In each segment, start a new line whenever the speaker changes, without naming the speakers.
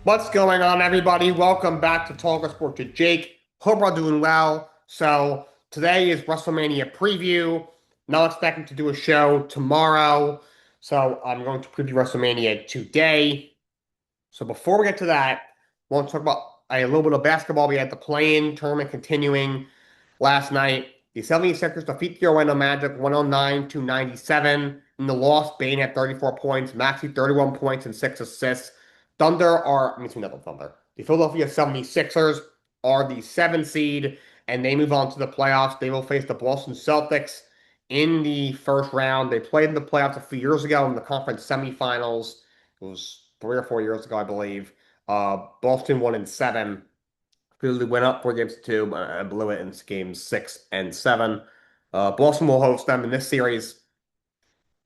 What's going on, everybody? Welcome back to Talk Sport to Jake. Hope we're doing well. So today is WrestleMania preview. Not expecting to do a show tomorrow, so I'm going to preview WrestleMania today. So before we get to that, I want to talk about a little bit of basketball. We had the play-in tournament continuing last night. The 76ers defeat the Orlando Magic 109-97. In the loss, Bane had 34 points, Maxey 31 points and 6 assists. Not the Thunder. The Philadelphia 76ers are the 7th seed, and they move on to the playoffs. They will face the Boston Celtics in the first round. They played in the playoffs a few years ago in the conference semifinals. It was 3 or 4 years ago, I believe. Boston won in 7. Philly went up 4 games to 2, but blew it in games 6 and 7. Boston will host them in this series,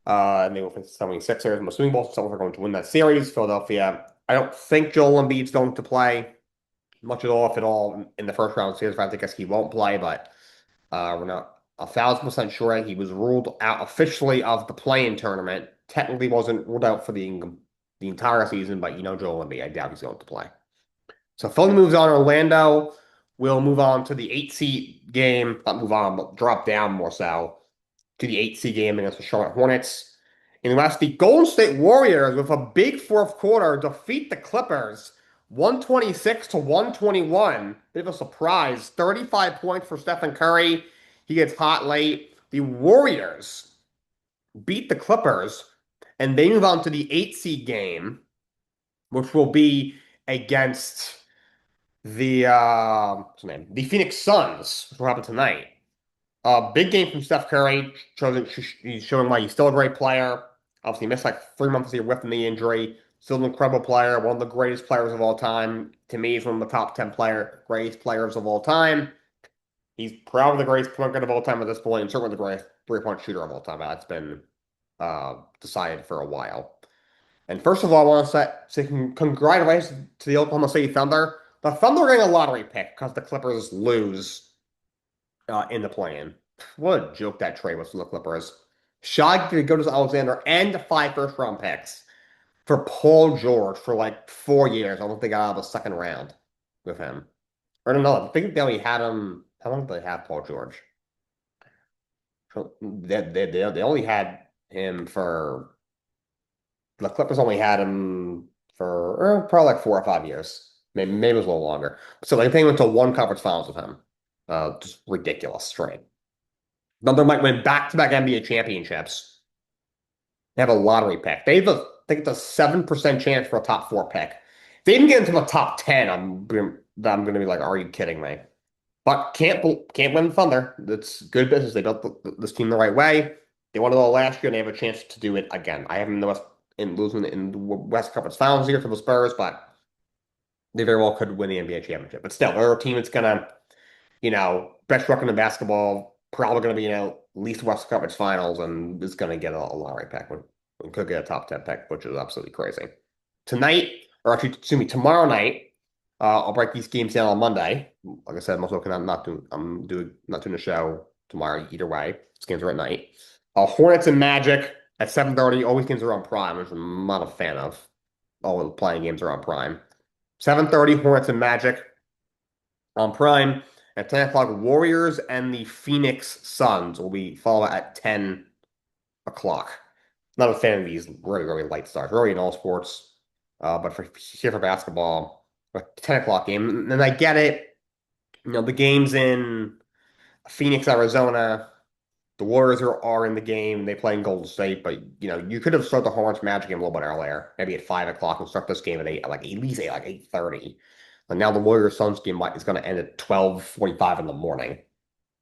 and they will face the 76ers. I'm assuming Boston Celtics are going to win that series. Philadelphia, I don't think Joel Embiid's going to play much at all, if at all, in the first round series. I guess he won't play, but we're not 1,000% sure. He was ruled out officially of the play-in tournament. Technically wasn't ruled out for the entire season, but Joel Embiid, I doubt he's going to play. So Philly moves on. Orlando will move on to the 8 seed game. Not move on, but drop down more so to the 8 seed game against the Charlotte Hornets. In the West, the Golden State Warriors, with a big fourth quarter, defeat the Clippers 126-121. Bit of a surprise. 35 points for Stephen Curry. He gets hot late. The Warriors beat the Clippers, and they move on to the 8 seed game, which will be against what's the name? The Phoenix Suns, which will happen tonight. Big game from Steph Curry. He's showing why he's still a great player. Obviously, he missed like 3 months of the year with the knee injury. Still an incredible player. One of the greatest players of all time. To me, he's one of the top 10 greatest players of all time. He's probably the greatest point guard of all time at this point, and certainly the greatest three-point shooter of all time. That's been decided for a while. And first of all, I want to say congratulations to the Oklahoma City Thunder. The Thunder are getting a lottery pick because the Clippers lose in the play-in. What a joke that trade was for the Clippers. Shaq to go to Alexander and 5 first-round picks for Paul George for like 4 years. I don't think I got out of the second round with him. Or no, I think they only had him. How long did they have Paul George? They only had him for. The Clippers only had him for probably like 4 or 5 years. Maybe it was a little longer. So like they went to one conference finals with him. Just ridiculous trade. Thunder might win back-to-back NBA championships. They have a lottery pick. I think it's a 7% chance for a top 4 pick. If they even get into the top 10, I'm going to be like, are you kidding me? But can't win the Thunder. It's good business. They built this team the right way. They won it all last year, and they have a chance to do it again. I have them in losing in the West Conference Finals here for the Spurs, but they very well could win the NBA championship. But still, they're a team that's gonna, best record in basketball, probably gonna be, at least West Conference Finals, and is gonna get a lottery pick. We could get a top 10 pick, which is absolutely crazy. Tonight, or actually, excuse me, tomorrow night, I'll break these games down on Monday. Like I said, I'm also not doing the show tomorrow either way. These games are at night. Hornets and Magic at 7:30. All these games are on Prime, which I'm not a fan of. All the playing games are on Prime. 7:30, Hornets and Magic on Prime. At 10 o'clock, Warriors and the Phoenix Suns will be followed at 10 o'clock. Not a fan of these really, really light starts. Really in all sports, but here for basketball, a 10 o'clock game. And I get it. The game's in Phoenix, Arizona. The Warriors are in the game. They play in Golden State, but you could have started the Hornets Magic game a little bit earlier, maybe at 5 o'clock, and start this game at 8, like at least 8, like 8:30. And now the Warriors Suns game is going to end at 12:45 in the morning.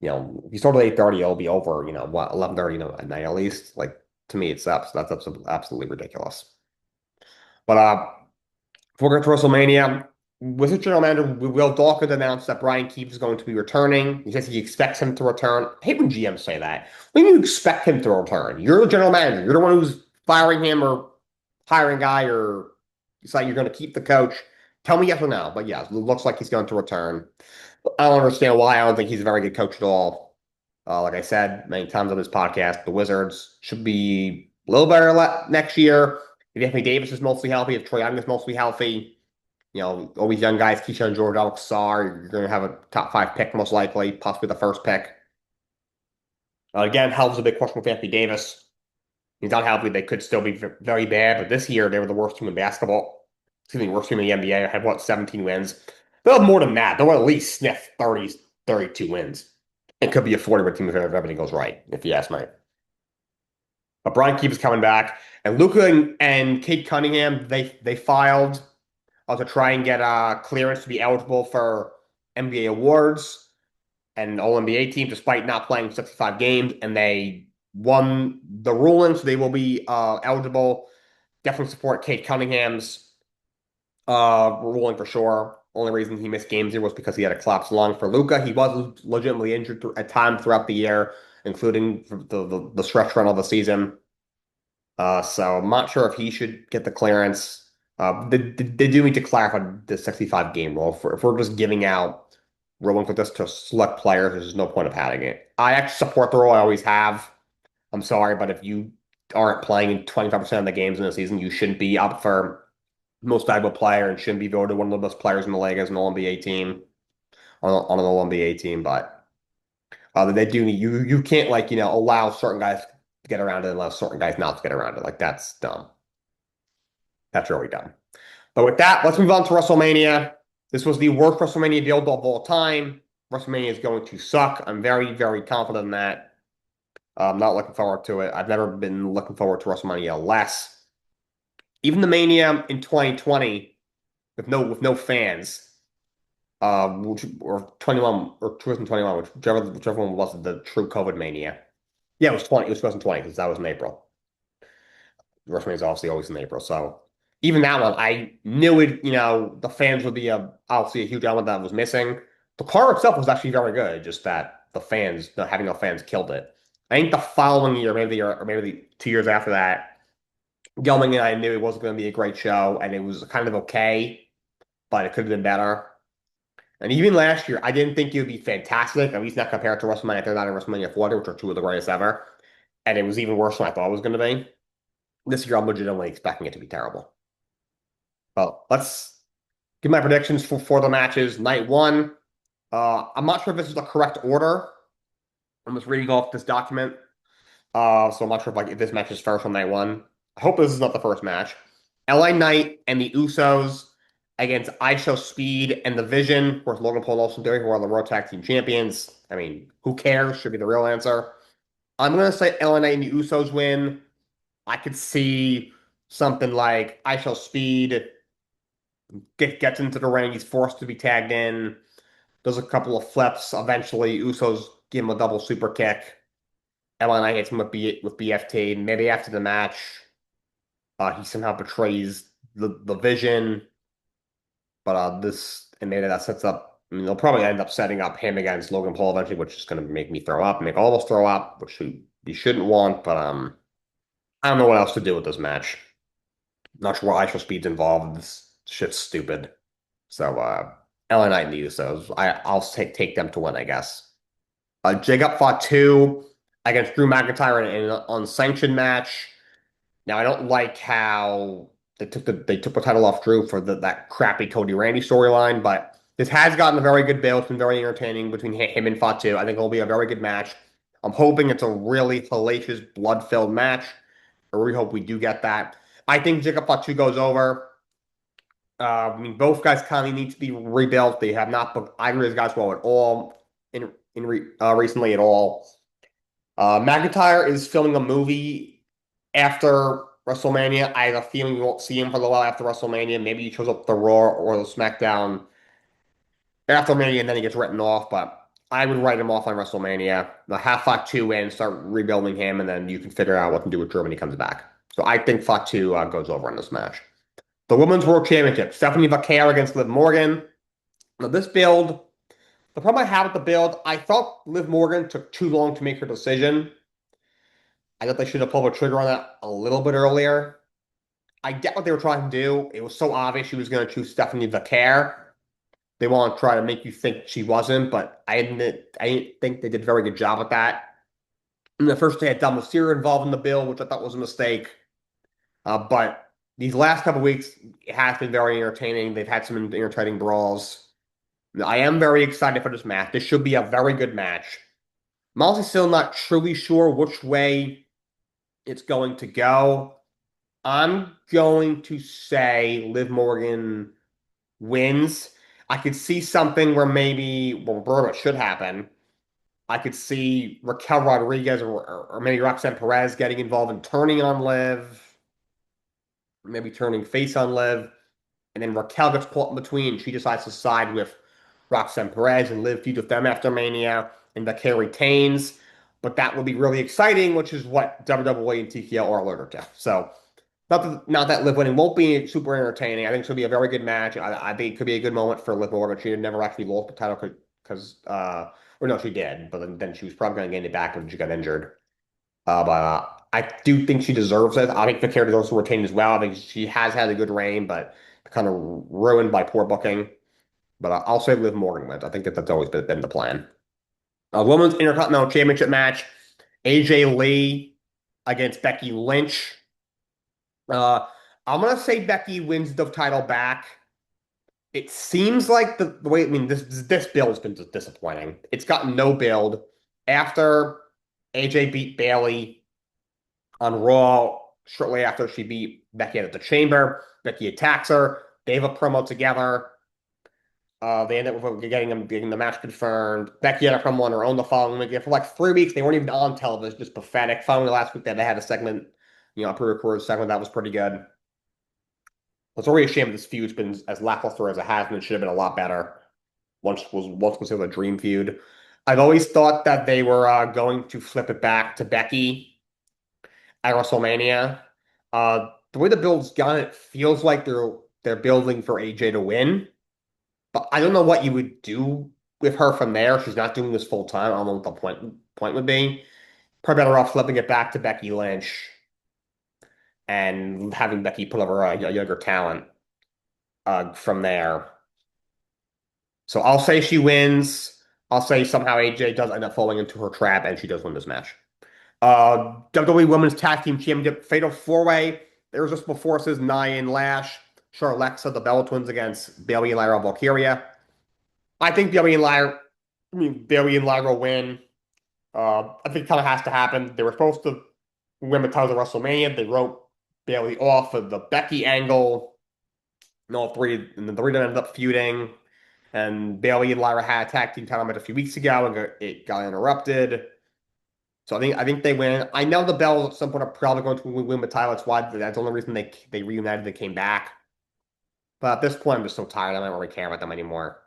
If you start at 8:30, it'll be over. 11:30 at night at least. Like to me, that's absolutely ridiculous. But before we get to WrestleMania, Wizards general manager Will Dawkins announced that Brian Keefe is going to be returning. He says he expects him to return. I hate when GMs say that. When do you expect him to return? You're the general manager. You're the one who's firing him or hiring a guy, or decide you're going to keep the coach. Tell me yes or no. But yes, it looks like he's going to return. I don't understand why. I don't think he's a very good coach at all. Like I said many times on this podcast, the Wizards should be a little better next year. If Anthony Davis is mostly healthy, if Trae Young is mostly healthy, All these young guys, Keyshawn George, Alex Sarr, you're going to have a top five pick most likely, possibly the first pick. Again, health is a big question with Anthony Davis. He's not healthy. They could still be very bad, but this year they were the worst team in basketball. Excuse me, worst team in the NBA. Had what, 17 wins? They'll have more than that. They'll at least sniff 30, 32 wins. It could be a 40-win team if everything goes right, if you ask me. But Brian keeps coming back. And Luka and Kate Cunningham, they filed to try and get clearance to be eligible for NBA awards and All-NBA team despite not playing 65 games. And they won the ruling, so they will be eligible. Definitely support Kate Cunningham's ruling for sure. Only reason he missed games here was because he had a collapsed lung. For Luka, he was legitimately injured at times throughout the year, including the stretch run of the season. So I'm not sure if he should get the clearance. They do need to clarify the 65 game rule. If we're just giving out rulings like this to select players, there's no point of having it. I actually support the rule. I always have. I'm sorry, but if you aren't playing in 25% of the games in the season, you shouldn't be up for most valuable player and shouldn't be voted one of the best players in the league as an All-NBA team on an All-NBA team. But they do need you can't allow certain guys to get around it and allow certain guys not to get around it. Like that's dumb. That's really dumb. But with that, let's move on to WrestleMania. This was the worst WrestleMania build of all time. WrestleMania is going to suck. I'm very, very confident in that. I'm not looking forward to it. I've never been looking forward to WrestleMania less. Even the Mania in 2020 with no fans, or 21 or 2021, whichever one was the true COVID Mania. Yeah, it was 20. It was 2020 because that was in April. WrestleMania is obviously always in April, so even that one, I knew it. The fans would be obviously a huge element that was missing. The car itself was actually very good, just that the fans, having no fans, killed it. I think the following year, maybe the year, or maybe the 2 years after that, going in, I knew it wasn't going to be a great show, and it was kind of okay, but it could have been better. And even last year, I didn't think it would be fantastic, at least not compared to WrestleMania 39 and WrestleMania 40, which are two of the greatest ever. And it was even worse than I thought it was going to be. This year, I'm legitimately expecting it to be terrible. Well, let's give my predictions for the matches. Night one. I'm not sure if this is the correct order. I'm just reading off this document. So I'm not sure if this match is first on night one. I hope this is not the first match. LA Knight and the Usos against ISO Speed and the Vision, of course, Logan Paul and Austin Theory, who are the World Tag Team Champions. I mean, who cares? Should be the real answer. I'm gonna say LA Knight and the Usos win. I could see something like ISO Speed gets into the ring. He's forced to be tagged in. Does a couple of flips. Eventually, Usos give him a double super kick. LA hits him with BFT. Maybe after the match, he somehow betrays the Vision. But and maybe that sets up. I mean, they'll probably end up setting up him against Logan Paul eventually, which is going to make me throw up, make all of us throw up, which you shouldn't want. But I don't know what else to do with this match. Not sure why ISO Speed's involved. This shit's stupid. So LA Knight and the Usos. I'll take them to win, I guess. Jacob fought against Drew McIntyre in an unsanctioned match. Now I don't like how they took the title off Drew for that crappy Cody Randy storyline, but this has gotten a very good build. It's been very entertaining between him and Fatu. I think it'll be a very good match. I'm hoping it's a really hellacious, blood-filled match. I really hope we do get that. I think Jacob Fatu goes over. I mean, both guys kind of need to be rebuilt. They have not booked either of these guys well at all recently at all. McIntyre is filming a movie after WrestleMania. I have a feeling we won't see him for a while after WrestleMania. Maybe he shows up at the Raw or the SmackDown after Mania and then he gets written off. But I would write him off on WrestleMania. The have Fatu win, start rebuilding him, and then you can figure out what to do with Drew when he comes back. So I think Fatu goes over in this match. The Women's World Championship, Stephanie Vaquer against Liv Morgan. Now, this build, the problem I have with the build, I thought Liv Morgan took too long to make her decision. I thought they should have pulled the trigger on that a little bit earlier. I get what they were trying to do. It was so obvious she was going to choose Stephanie Vaquer. They want to try to make you think she wasn't, but I didn't think they did a very good job at that. In the first, they had Dom Mysterio involved in the build, which I thought was a mistake. But These last couple weeks has been very entertaining. They've had some entertaining brawls. I am very excited for this match. This should be a very good match. I'm also still not truly sure which way it's going to go. I'm going to say Liv Morgan wins. I could see something where maybe, well, what should happen. I could see Raquel Rodriguez or maybe Roxanne Perez getting involved and turning on Liv, maybe turning face on Liv, and then Raquel gets caught in between. She decides to side with Roxanne Perez and Liv feud with them after Mania, and Raquel retains. But that would be really exciting, which is what WWE and TKO are allergic to. So not that Liv winning won't be super entertaining. I think it's going to be a very good match. I think it could be a good moment for Liv Morgan. She had never actually lost the title because, or no, she did, but then she was probably going to gain it back when she got injured. But I do think she deserves it. I think Victoria deserves to retain as well. I think she has had a good reign, but kind of ruined by poor booking. But I'll say Liv Morgan wins. I think that's always been the plan. A women's Intercontinental Championship match: AJ Lee against Becky Lynch. Uh, I'm gonna say Becky wins the title back. It seems like the way, I mean, this build's been disappointing. It's gotten no build. After AJ beat Bailey on Raw, shortly after she beat Becky at the Chamber, Becky attacks her. They have a promo together. They end up with getting the match confirmed. Becky had a promo on her own the following week. For like 3 weeks, they weren't even on television, just pathetic. Finally, last week, they had a segment, a pre-recorded segment that was pretty good. It's already a shame this feud's been as lackluster as it has been. It should have been a lot better. Once considered a dream feud. I've always thought that they were going to flip it back to Becky at WrestleMania. The way the build's gone, it feels like they're building for AJ to win. But I don't know what you would do with her from there. She's not doing this full time. I don't know what the point would be. Probably better off flipping it back to Becky Lynch and having Becky put over a younger talent from there. So I'll say she wins. I'll say somehow AJ does end up falling into her trap and she does win this match. WWE Women's Tag Team Championship Fatal 4-Way. There was just before says Nia and Lash. Charlexa, the Bella Twins against Bayley and Lyra Valkyria. I think Bayley and Lyra will win. I think it kind of has to happen. They were supposed to win the titles at WrestleMania. They wrote Bayley off of the Becky angle. And and the three ended up feuding. And Bayley and Lyra had a tag team tournament a few weeks ago, and it got interrupted. So I think they win. I know the Bells at some point are probably going to win the title. That's the only reason they reunited. They came back. But at this point, I'm just so tired. I don't really care about them anymore.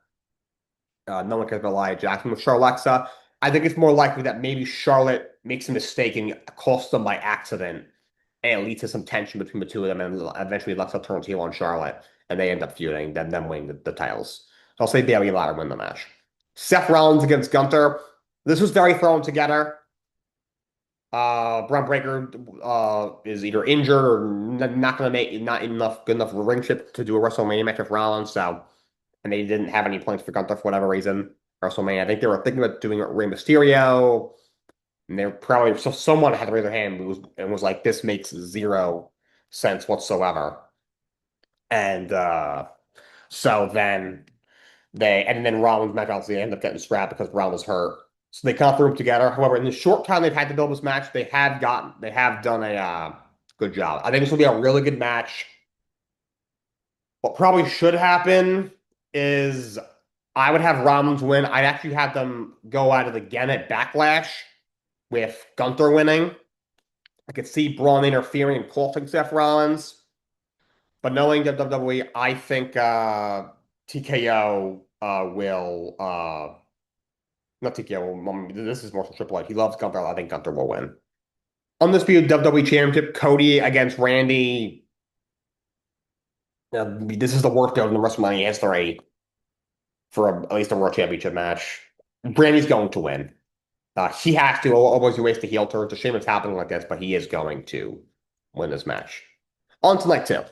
No one cares about Nia Jackson. With Charlexa, I think it's more likely that maybe Charlotte makes a mistake and costs them by accident, and it leads to some tension between the two of them, and eventually Alexa turns heel on Charlotte, and they end up feuding, then them winning the titles. So I'll say Bayley and Ladder win the match. Seth Rollins against Gunther. This was very thrown together. Braun Breaker is either injured or not going to make not good enough ring ship to do a WrestleMania match with Rollins. So, and they didn't have any plans for Gunther for whatever reason. WrestleMania. I think they were thinking about doing Rey Mysterio. And they're probably so someone had to raise their hand and was like, "This makes zero sense whatsoever." And so then Rollins match obviously ended up getting scrapped because Rollins was hurt. So they kind of threw them together. However, in the short time they've had to build this match, they have done a good job. I think this will be a really good match. What probably should happen is I would have Rollins win. I'd actually have them go at it again at Backlash with Gunther winning. I could see Braun interfering and costing Seth Rollins. But knowing WWE, I think TKO will not TKO. This is more for Triple H. He loves Gunther. I think Gunther will win. Undisputed WWE Championship: Cody against Randy. This is the worst build in the WrestleMania history for at least a World Championship match. Randy's going to win. He has to. Always waste the heel turn. It's a shame it's happening like this, but he is going to win this match. On to night two.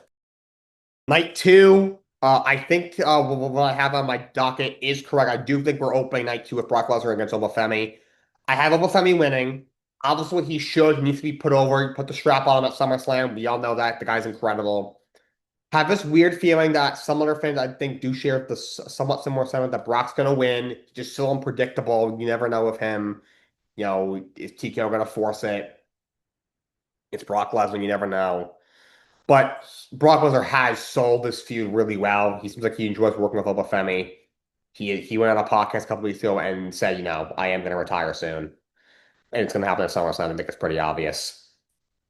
Night two, I think what I have on my docket is correct. I do think we're opening night two with Brock Lesnar against Obafemi. I have Obafemi winning. Obviously, he needs to be put over, put the strap on him at SummerSlam. We all know that. The guy's incredible. Have this weird feeling that some other fans I think do share the somewhat similar sentiment that Brock's gonna win. Just so unpredictable. You never know with him. Is TKO gonna force it? It's Brock Lesnar. You never know. But Brock Lesnar has sold this feud really well. He seems like he enjoys working with Obafemi. He went on a podcast a couple weeks ago and said, I am gonna retire soon, and it's gonna happen at SummerSlam. I think it's pretty obvious.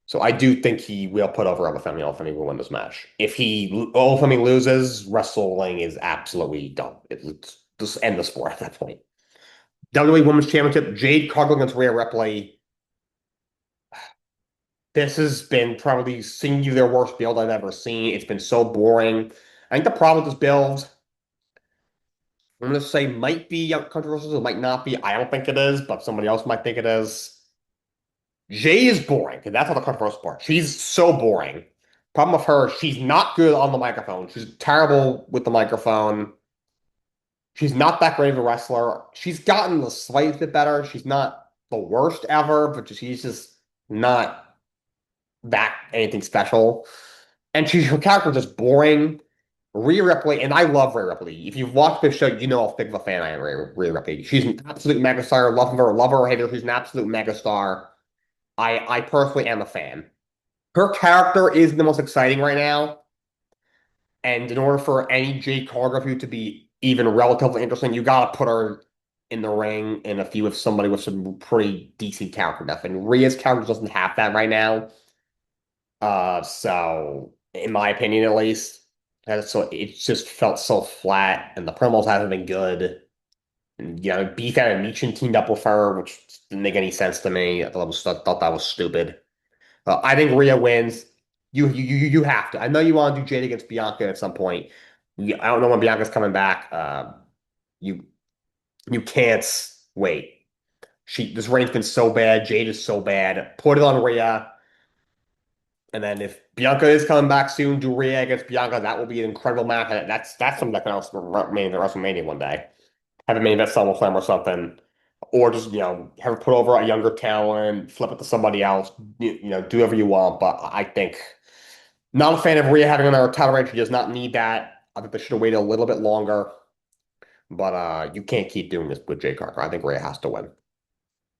So I do think he will put over Obafemi. Obafemi will win this match. If Obafemi loses, wrestling is absolutely done. It's just end the sport at that point. WWE Women's Championship, Jade Cargill against Rhea Ripley. This has been probably singular worst build I've ever seen. It's been so boring. I think the problem with this build, I'm going to say might be controversial, it might not be. I don't think it is, but somebody else might think it is. Jay is boring, and that's not the controversial part. She's so boring. Problem with her, she's not good on the microphone. She's terrible with the microphone. She's not that great of a wrestler. She's gotten the slightest bit better. She's not the worst ever, but she's just not that anything special. And her character is just boring. Rhea Ripley, and I love Rhea Ripley. If you've watched this show, you know how big of a fan I am of Rhea Ripley. She's an absolute megastar. Love her or hate her. She's an absolute megastar. I personally am a fan. Her character is the most exciting right now. And in order for any Jade choreography to be even relatively interesting, you gotta put her in the ring in a feud with somebody with some pretty decent character depth. And Rhea's character doesn't have that right now. So in my opinion, at least, it just felt so flat, and the promos haven't been good. And Beef and Michin teamed up with her, which didn't make any sense to me. Thought that was stupid. I think Rhea wins. You have to. I know you want to do Jade against Bianca at some point. I don't know when Bianca's coming back. You you can't wait. This reign's been so bad. Jade is so bad. Put it on Rhea. And then if Bianca is coming back soon, do Rhea against Bianca. That will be an incredible match. And that's something that can also remain in WrestleMania one day. Have a main event SummerSlam or something. Or just, have her put over a younger talent, flip it to somebody else, do whatever you want. But I think, not a fan of Rhea having another title reign. She does not need that. I think they should have waited a little bit longer. But you can't keep doing this with Jay Carter. I think Rhea has to win.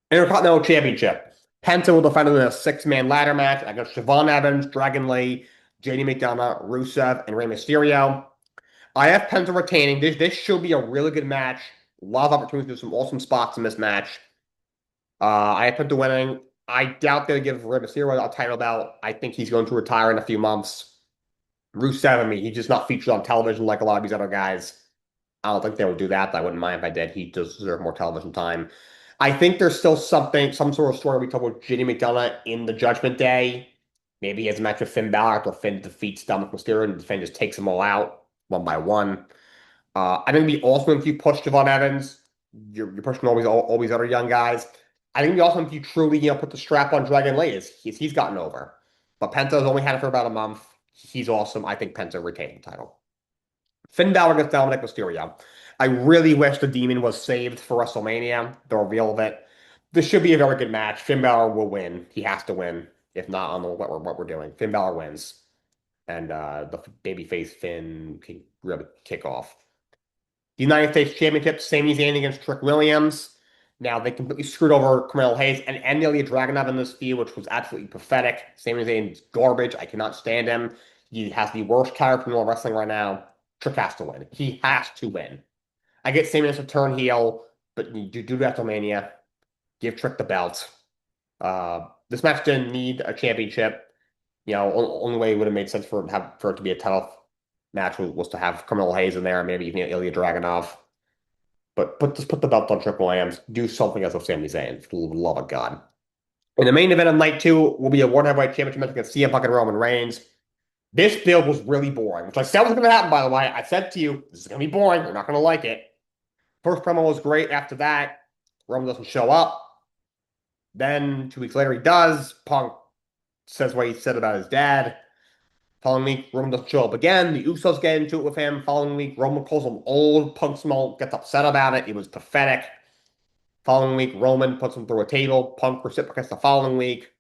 Intercontinental Championship. Penta will defend it in a six-man ladder match against Siobhan Evans, Dragon Lee, JD McDonough, Rusev, and Rey Mysterio. I have Penta retaining. This should be a really good match. A lot of opportunities to do some awesome spots in this match. I have Penta winning. I doubt they'll give Rey Mysterio a title belt. I think he's going to retire in a few months. Rusev, he's just not featured on television like a lot of these other guys. I don't think they would do that, but I wouldn't mind if I did. He does deserve more television time. I think there's still some sort of story we talk about JD McDonough in the Judgment Day. Maybe he has a match with Finn Balor after Finn defeats Dominic Mysterio and Finn just takes them all out one by one. I think it'd be awesome if you push Javon Evans. You're pushing all these other young guys. I think it'd be awesome if you truly put the strap on Dragon Lee. He's gotten over. But Penta's only had it for about a month. He's awesome. I think Penta retained the title. Finn Balor against Dominic Mysterio. I really wish the Demon was saved for WrestleMania, the reveal of it. This should be a very good match. Finn Balor will win. He has to win. If not, I don't know what we're doing. Finn Balor wins. And the babyface Finn can really kick off. The United States Championship, Sami Zayn against Trick Williams. Now, they completely screwed over Carmelo Hayes and Ilya Dragunov in this feud, which was absolutely pathetic. Sami Zayn's garbage. I cannot stand him. He has the worst character in all wrestling right now. Trick has to win. He has to win. I get Sami has to turn heel, but you do WrestleMania. Give Trick the belt. This match didn't need a championship. Only way it would have made sense for it to be a title match was to have Carmelo Hayes in there, maybe even Ilya Dragunov. But just put the belt on Trick Williams. Do something else with Sami Zayn, for the love of God. In the main event of night 2 will be a World Heavyweight Championship match against CM Punk and Roman Reigns. This build was really boring, which I said was going to happen, by the way. I said to you, this is going to be boring. You're not going to like it. First promo was great. After that, Roman doesn't show up. Then 2 weeks later, he does. Punk says what he said about his dad. Following week, Roman doesn't show up again. The Usos get into it with him. Following week, Roman calls him old. Punk gets upset about it. It was pathetic. Following week, Roman puts him through a table. Punk reciprocates the following week.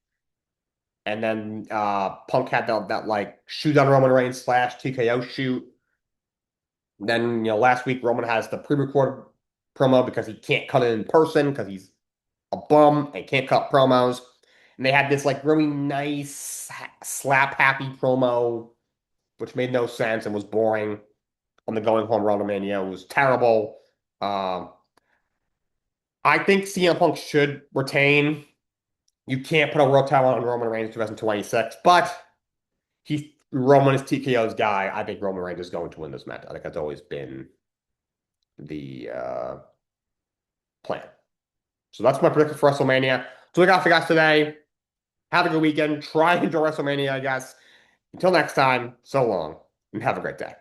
And then Punk had that like shoot on Roman Reigns slash TKO shoot. Then, last week Roman has the pre-recorded promo because he can't cut it in person because he's a bum and can't cut promos. And they had this like really nice slap happy promo, which made no sense and was boring on the going home WrestleMania. It was terrible. Um, I think CM Punk should retain. You can't put a world title on Roman Reigns 2026, but Roman is TKO's guy. I think Roman Reigns is going to win this match. I think that's always been the plan. So that's my prediction for WrestleMania. So we got for you guys today. Have a good weekend. Try and enjoy WrestleMania, I guess. Until next time, so long, and have a great day.